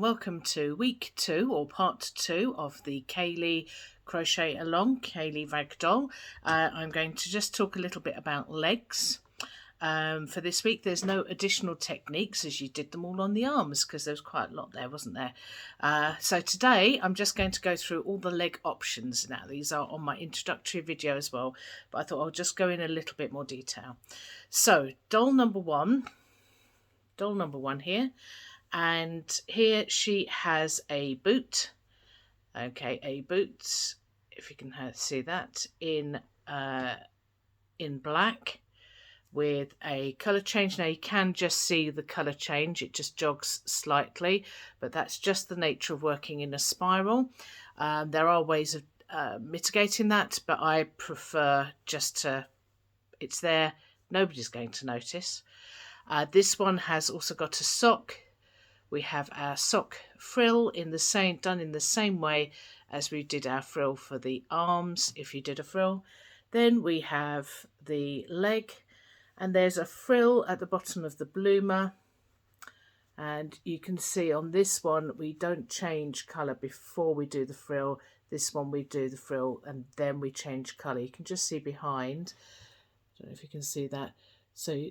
and welcome to week 2 or part 2 of the Kaylee Crochet Along, Kaylee Rag Doll. I'm going to just talk a little bit about legs. For this week there's no additional techniques as you did them all on the arms because there was quite a lot there, wasn't there? So today I'm just going to go through all the leg options. Now these are on my introductory video as well, but I thought I'll just go in a little bit more detail. So doll number one here. And here she has a boot. Okay, a boot, if you can see that, in black with a colour change. Now you can just see the colour change, it just jogs slightly, but that's just the nature of working in a spiral. There are ways of mitigating that, but I prefer just to, it's there, nobody's going to notice. This one has also got a sock. We have our sock frill done in the same way as we did our frill for the arms, if you did a frill. Then we have the leg, and there's a frill at the bottom of the bloomer. And you can see on this one, we don't change colour before we do the frill. This one we do the frill and then we change colour. You can just see behind. I don't know if you can see that. So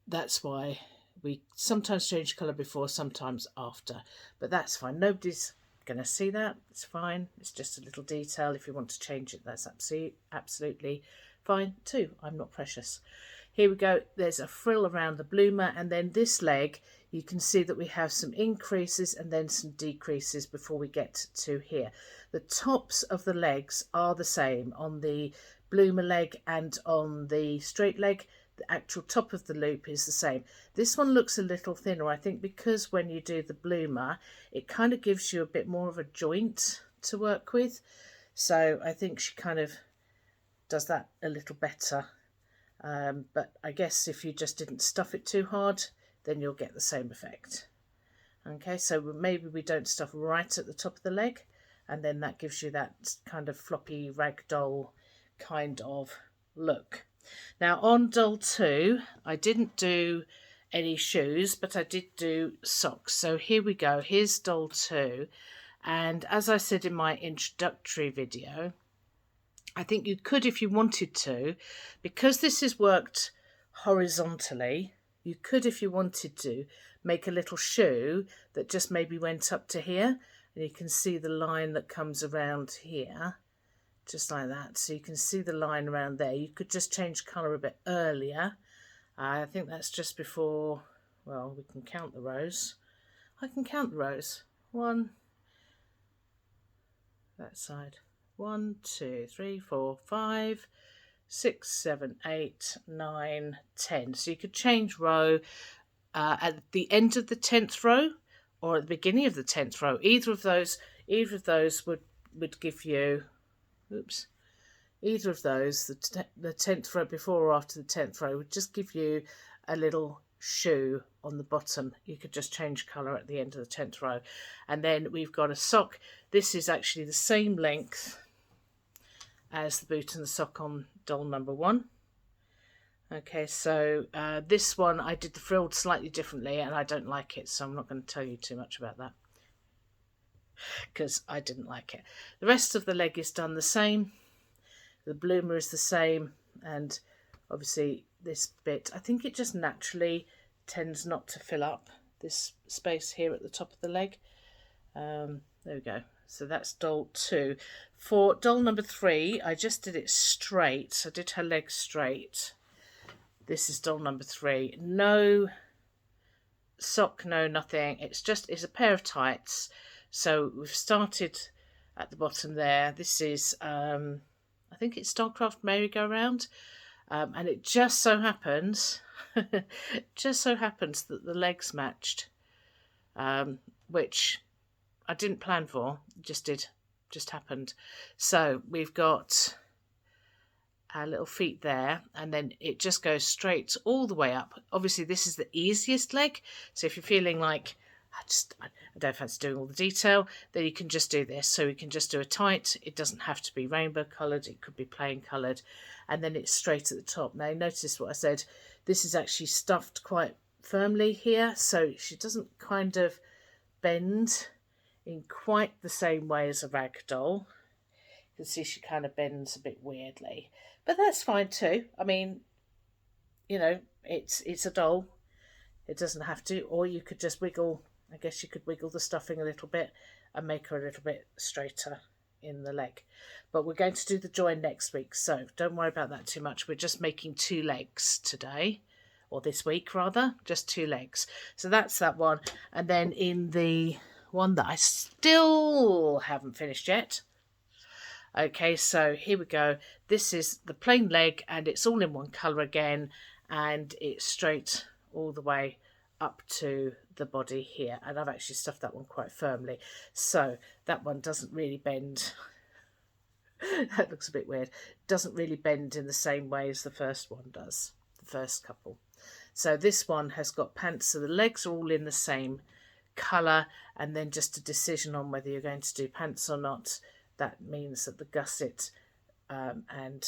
that's why we sometimes change colour before, sometimes after, but that's fine. Nobody's going to see that. It's fine. It's just a little detail. If you want to change it, that's absolutely fine too. I'm not precious. Here we go. There's a frill around the bloomer, and then this leg, you can see that we have some increases and then some decreases before we get to here. The tops of the legs are the same on the bloomer leg and on the straight leg. The actual top of the loop is the same. This one looks a little thinner, I think, because when you do the bloomer, it kind of gives you a bit more of a joint to work with. So I think she kind of does that a little better. But I guess if you just didn't stuff it too hard, then you'll get the same effect. Okay, so maybe we don't stuff right at the top of the leg, and then that gives you that kind of floppy ragdoll kind of look. Now on doll 2, I didn't do any shoes, but I did do socks. So here we go. Here's doll 2. And as I said in my introductory video, I think you could, if you wanted to, because this is worked horizontally, you could, if you wanted to, make a little shoe that just maybe went up to here. And you can see the line that comes around here. Just like that, so you can see the line around there. You could just change colour a bit earlier. I think that's just before, well, we can count the rows. I can count the rows. 1, that side, 1, 2, 3, 4, 5, 6, 7, 8, 9, 10. So you could change row at the end of the 10th row or at the beginning of the 10th row. Either of those would give you, either of those, the 10th row before or after the 10th row, would just give you a little shoe on the bottom. You could just change colour at the end of the 10th row. And then we've got a sock. This is actually the same length as the boot and the sock on doll number 1. Okay, so this one I did the frill slightly differently and I don't like it, so I'm not going to tell you too much about that because I didn't like it. The rest of the leg is done the same. The bloomer is the same, and obviously this bit, I think it just naturally tends not to fill up this space here at the top of the leg. There we go. So that's doll 2. For doll number 3, I just did it straight. I did her leg straight. This is doll number 3. No sock, no nothing. It's a pair of tights. So we've started at the bottom there. This is, I think it's Starcraft merry-go-round. And it just so happens, that the legs matched, which I didn't plan for, just happened. So we've got our little feet there, and then it just goes straight all the way up. Obviously this is the easiest leg, so if you're feeling like I don't fancy doing all the detail, then you can just do this. So we can just do a tight. It doesn't have to be rainbow coloured, it could be plain coloured, and then it's straight at the top. Now notice what I said, this is actually stuffed quite firmly here, so she doesn't kind of bend in quite the same way as a rag doll. You can see she kind of bends a bit weirdly, but that's fine too. I mean, it's a doll. It doesn't have to, or you could just wiggle. I guess you could wiggle the stuffing a little bit and make her a little bit straighter in the leg. But we're going to do the join next week, so don't worry about that too much. We're just making 2 legs today, or this week rather, just 2 legs. So that's that one. And then in the one that I still haven't finished yet. Okay, so here we go. This is the plain leg, and it's all in one colour again, and it's straight all the way up to the body here. And I've actually stuffed that one quite firmly. So that one doesn't really bend. That looks a bit weird. Doesn't really bend in the same way as the first one does, the first couple. So this one has got pants, so the legs are all in the same colour, and then just a decision on whether you're going to do pants or not. That means that the gusset and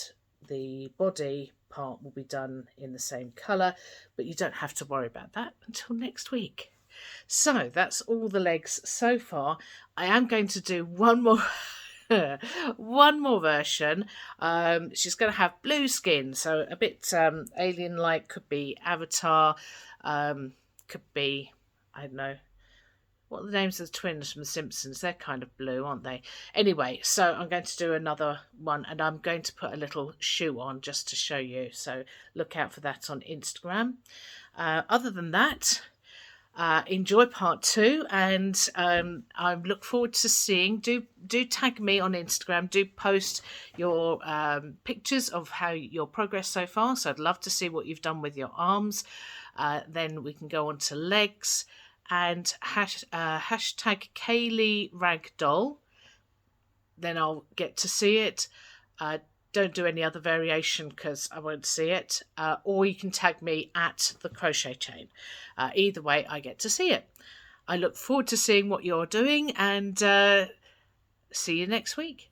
the body part will be done in the same colour, but you don't have to worry about that until next week. So that's all the legs so far. I am going to do one more one more version. She's going to have blue skin, so a bit alien-like. Could be Avatar, could be, I don't know, what are the names of the twins from The Simpsons? They're kind of blue, aren't they? Anyway, so I'm going to do another one, and I'm going to put a little shoe on just to show you. So look out for that on Instagram. Other than that, enjoy part 2, and I look forward to seeing. Do tag me on Instagram. Do post your pictures of how your progress so far. So I'd love to see what you've done with your arms. Then we can go on to legs. And hashtag Kaylee Rag Doll. Then I'll get to see it. Don't do any other variation because I won't see it. Or you can tag me at the crochet chain. Either way, I get to see it. I look forward to seeing what you're doing, and see you next week.